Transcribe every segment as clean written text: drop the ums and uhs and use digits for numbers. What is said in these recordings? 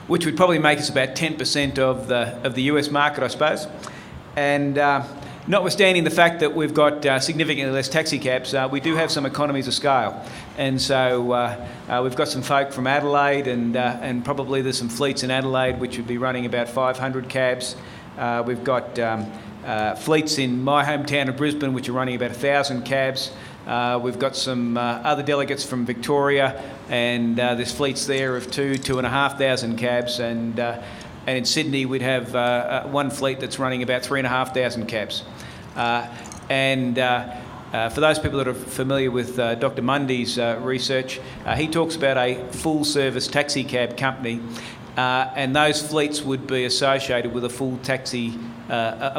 which would probably make us about 10% of the US market, I suppose. And notwithstanding the fact that we've got significantly less taxi cabs, we do have some economies of scale. And so we've got some folk from Adelaide, and probably there's some fleets in Adelaide which would be running about 500 cabs. We've got fleets in my hometown of Brisbane which are running about 1,000 cabs. We've got some other delegates from Victoria, and there's fleets there of 2,500 cabs, and in Sydney we'd have one fleet that's running about 3,500 cabs. For those people that are familiar with Dr. Mundy's research, he talks about a full-service taxi cab company, and those fleets would be associated with a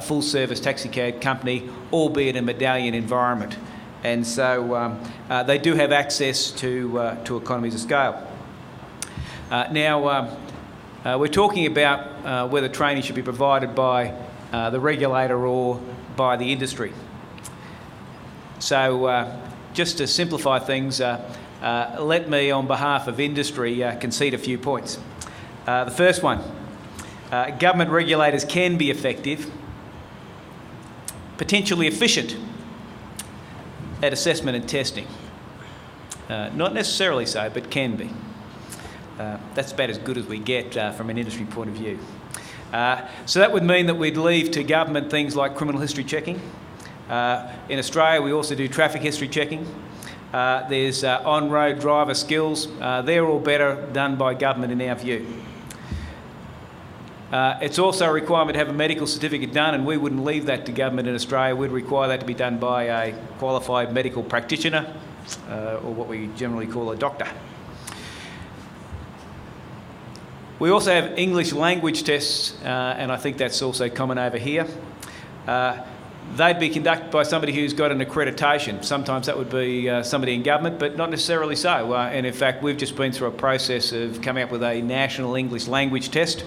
full-service taxi cab company, albeit a medallion environment. And so they do have access to economies of scale. Now, we're talking about whether training should be provided by the regulator or by the industry. So just to simplify things, let me, on behalf of industry, concede a few points. The first one, government regulators can be effective, potentially efficient at assessment and testing. Not necessarily so, but can be. That's about as good as we get from an industry point of view. So that would mean that we'd leave to government things like criminal history checking. In Australia, we also do traffic history checking. There's on-road driver skills. They're all better done by government in our view. It's also a requirement to have a medical certificate done, and we wouldn't leave that to government in Australia. We'd require that to be done by a qualified medical practitioner, or what we generally call a doctor. We also have English language tests, and I think that's also common over here. They'd be conducted by somebody who's got an accreditation. Sometimes that would be somebody in government, but not necessarily so. And in fact, we've just been through a process of coming up with a national English language test.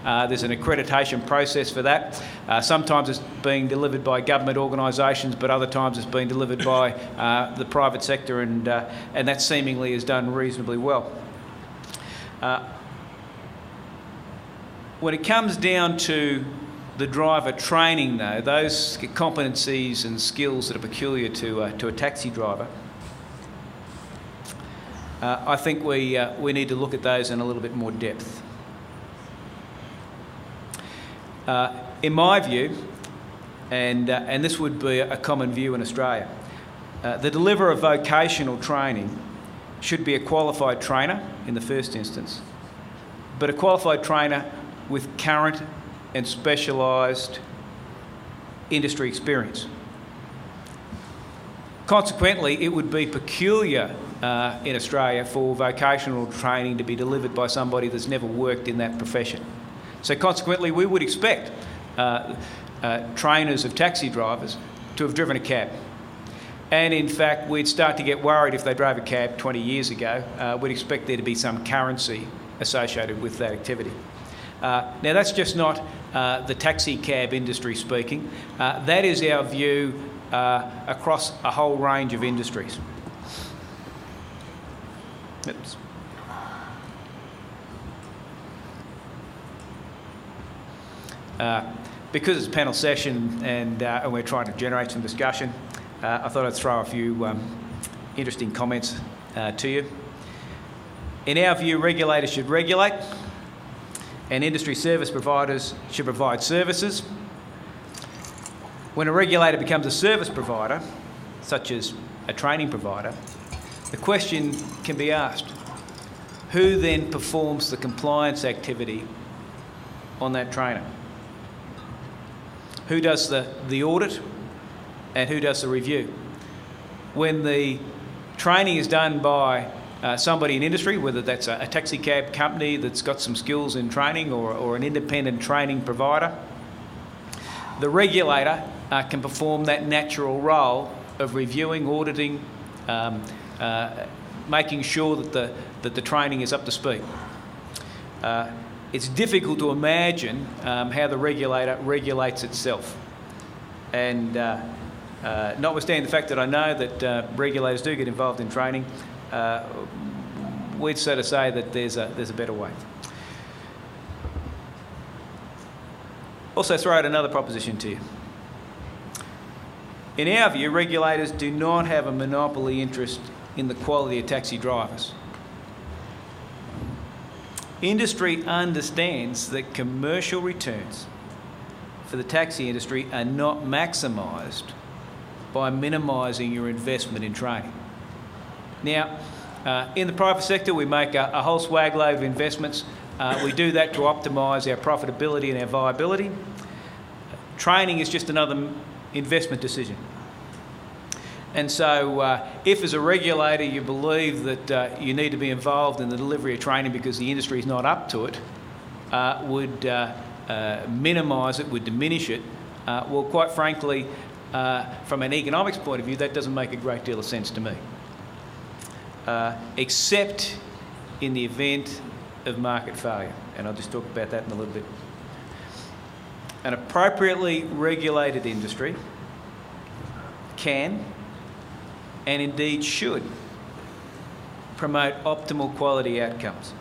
There's an accreditation process for that. Sometimes it's being delivered by government organisations, but other times it's being delivered by the private sector, and that seemingly is done reasonably well. When it comes down to the driver training, though, those competencies and skills that are peculiar to a taxi driver, I think we need to look at those in a little bit more depth. In my view, and this would be a common view in Australia, the deliverer of vocational training should be a qualified trainer in the first instance, but a qualified trainer with current and specialised industry experience. Consequently, it would be peculiar in Australia for vocational training to be delivered by somebody that's never worked in that profession. So consequently, we would expect trainers of taxi drivers to have driven a cab. And in fact, we'd start to get worried if they drove a cab 20 years ago. We'd expect there to be some currency associated with that activity. Now, that's just not the taxi cab industry speaking. That is our view across a whole range of industries. Oops. Because it's a panel session and we're trying to generate some discussion, I thought I'd throw a few interesting comments to you. In our view, regulators should regulate, and industry service providers should provide services. When a regulator becomes a service provider, such as a training provider, the question can be asked, who then performs the compliance activity on that trainer? Who does the audit and who does the review? When the training is done by somebody in industry, whether that's a taxi cab company that's got some skills in training or an independent training provider, the regulator can perform that natural role of reviewing, auditing, making sure that the training is up to speed. It's difficult to imagine how the regulator regulates itself. And notwithstanding the fact that I know that regulators do get involved in training, we'd sort of say that there's a better way. Also throw out another proposition to you. In our view, regulators do not have a monopoly interest in the quality of taxi drivers. Industry understands that commercial returns for the taxi industry are not maximised by minimising your investment in training. Now, in the private sector, we make a whole swag load of investments. We do that to optimise our profitability and our viability. Training is just another investment decision. And so if as a regulator you believe that you need to be involved in the delivery of training because the industry is not up to it, would minimise it, would diminish it, well, quite frankly, from an economics point of view, that doesn't make a great deal of sense to me. Except in the event of market failure. And I'll just talk about that in a little bit. An appropriately regulated industry can and indeed should promote optimal quality outcomes.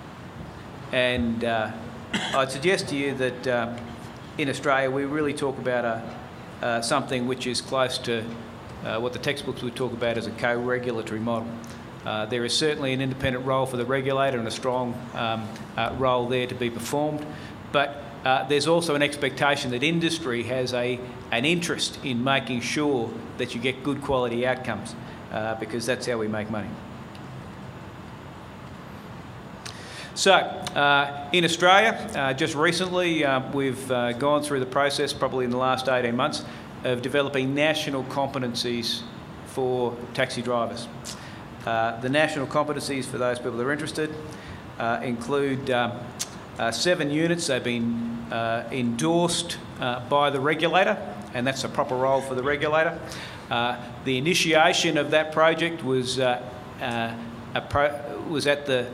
And I'd suggest to you that in Australia we really talk about something which is close to what the textbooks would talk about as a co-regulatory model. There is certainly an independent role for the regulator and a strong role there to be performed, but there's also an expectation that industry has an interest in making sure that you get good quality outcomes, because that's how we make money. So, in Australia, just recently we've gone through the process, probably in the last 18 months, of developing national competencies for taxi drivers. The national competencies, for those people that are interested, include 7 units. They've been endorsed by the regulator, and that's a proper role for the regulator. The initiation of that project was at the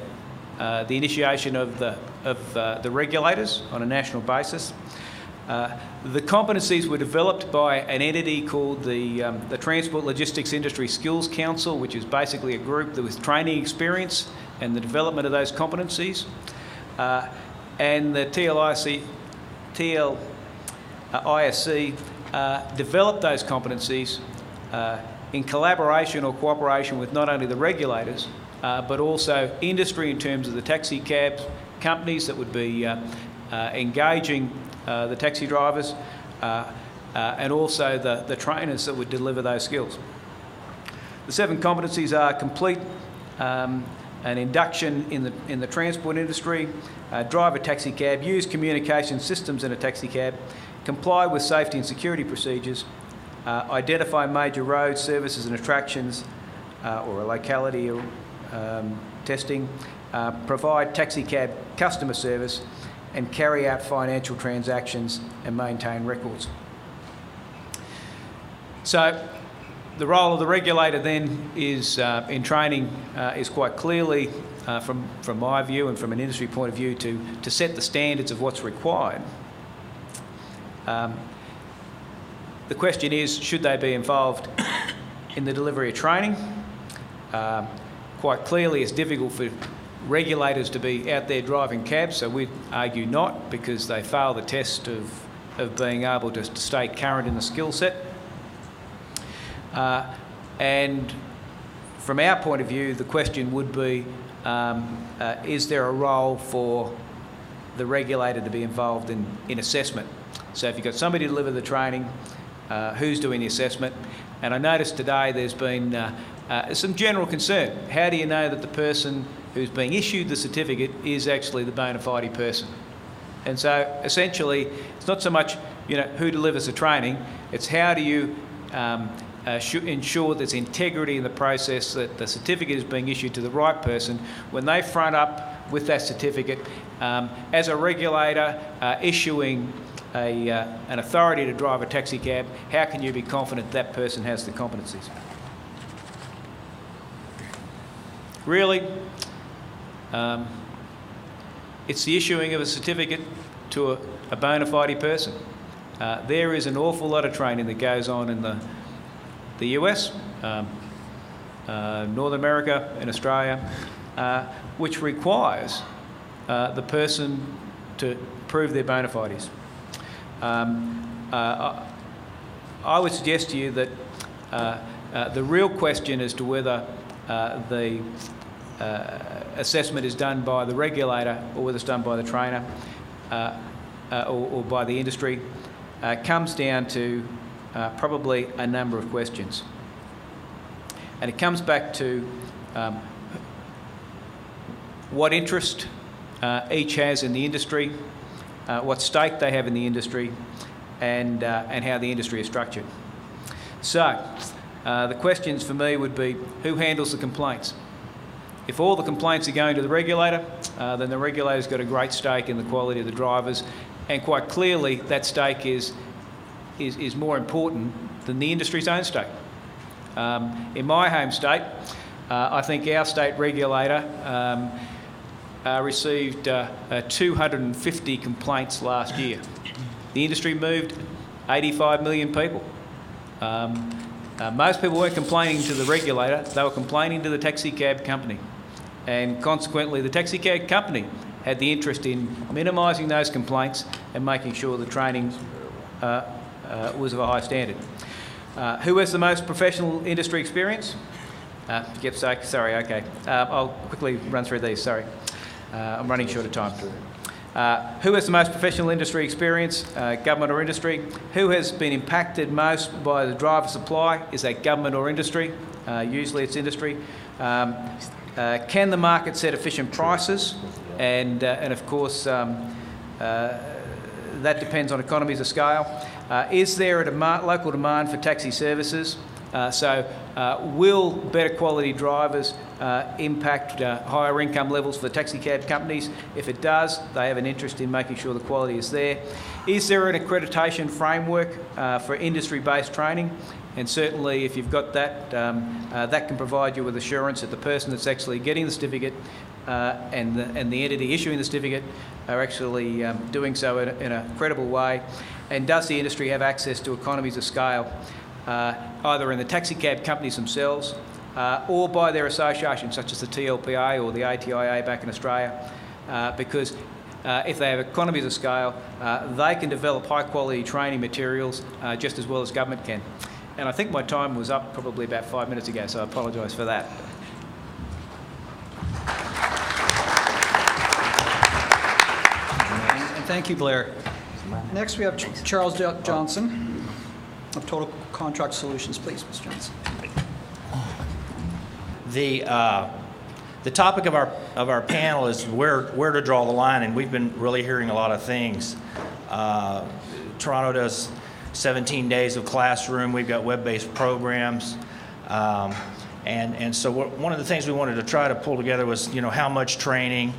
initiation of the regulators on a national basis. The competencies were developed by an entity called the Transport Logistics Industry Skills Council, which is basically a group that with training experience and the development of those competencies. And the ISC developed those competencies in collaboration or cooperation with not only the regulators, but also industry in terms of the taxi cab companies that would be engaging the taxi drivers, and also the trainers that would deliver those skills. The 7 competencies are complete an induction in the transport industry, drive a taxi cab, use communication systems in a taxi cab, comply with safety and security procedures, identify major roads, services and attractions, or a locality testing, provide taxi cab customer service, and carry out financial transactions and maintain records. So the role of the regulator then is in training is quite clearly, from my view and from an industry point of view, to set the standards of what's required. The question is, should they be involved in the delivery of training? Quite clearly it's difficult for regulators to be out there driving cabs, so we'd argue not, because they fail the test of being able to stay current in the skill set. And from our point of view, the question would be, is there a role for the regulator to be involved in assessment? So if you've got somebody to deliver the training, who's doing the assessment? And I noticed today there's been some general concern. How do you know that the person who's being issued the certificate is actually the bona fide person? And so essentially, it's not so much who delivers the training, it's how do you ensure there's integrity in the process, that the certificate is being issued to the right person when they front up with that certificate. As a regulator issuing an authority to drive a taxi cab, how can you be confident that person has the competencies? Really, it's the issuing of a certificate to a bona fide person. There is an awful lot of training that goes on in the US, North America and Australia, which requires the person to prove their bona fides. I would suggest to you that the real question as to whether the assessment is done by the regulator or whether it's done by the trainer or by the industry comes down to probably a number of questions. And it comes back to what interest each has in the industry, what stake they have in the industry, and how the industry is structured. So, the questions for me would be, who handles the complaints? If all the complaints are going to the regulator, then the regulator's got a great stake in the quality of the drivers, and quite clearly that stake is more important than the industry's own stake. In my home state, I think our state regulator received 250 complaints last year. The industry moved 85 million people. Most people weren't complaining to the regulator, they were complaining to the taxi cab company. And consequently, the taxi cab company had the interest in minimising those complaints and making sure the training was of a high standard. Who has the most professional industry experience? Sorry, okay. I'll quickly run through these, sorry. I'm running short of time. Who has the most professional industry experience, government or industry? Who has been impacted most by the driver supply? Is that government or industry? Usually it's industry. Can the market set efficient prices? And of course, that depends on economies of scale. Is there a local demand for taxi services? Will better quality drivers impact higher income levels for the taxi cab companies? If it does, they have an interest in making sure the quality is there. Is there an accreditation framework for industry-based training? And certainly if you've got that, that can provide you with assurance that the person that's actually getting the certificate and the entity issuing the certificate are actually doing so in a credible way. And does the industry have access to economies of scale, either in the taxi cab companies themselves or by their associations, such as the TLPA or the ATIA back in Australia, because if they have economies of scale, they can develop high-quality training materials just as well as government can. And I think my time was up probably about 5 minutes ago, so I apologise for that. And thank you, Blair. Next, we have Charles Johnson of Total Contract Solutions. Please, Mr. Johnson. The topic of our panel is where to draw the line, and we've been really hearing a lot of things. Toronto does 17 days of classroom. We've got web-based programs, and so one of the things we wanted to try to pull together was, how much training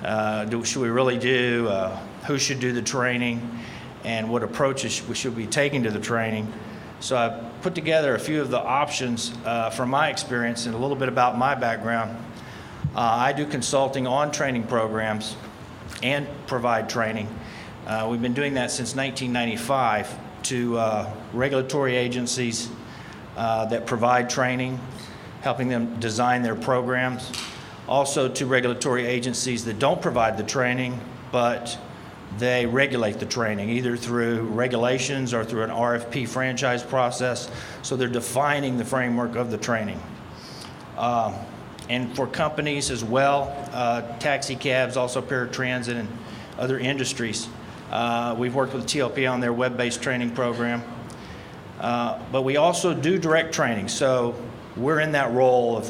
should we really do? Who should do the training, and what approaches we should be taking to the training. So I put together a few of the options from my experience and a little bit about my background. I do consulting on training programs and provide training. We've been doing that since 1995 to regulatory agencies that provide training, helping them design their programs. Also to regulatory agencies that don't provide the training, but they regulate the training, either through regulations or through an RFP franchise process. So they're defining the framework of the training. And for companies as well, taxi cabs, also paratransit and other industries. We've worked with TLP on their web-based training program. But we also do direct training. So we're in that role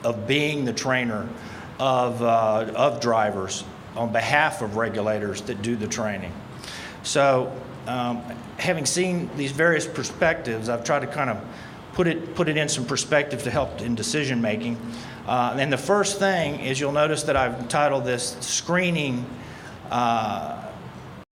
of being the trainer of drivers on behalf of regulators that do the training. So having seen these various perspectives, I've tried to kind of put it in some perspective to help in decision making. And the first thing is, you'll notice that I've titled this screening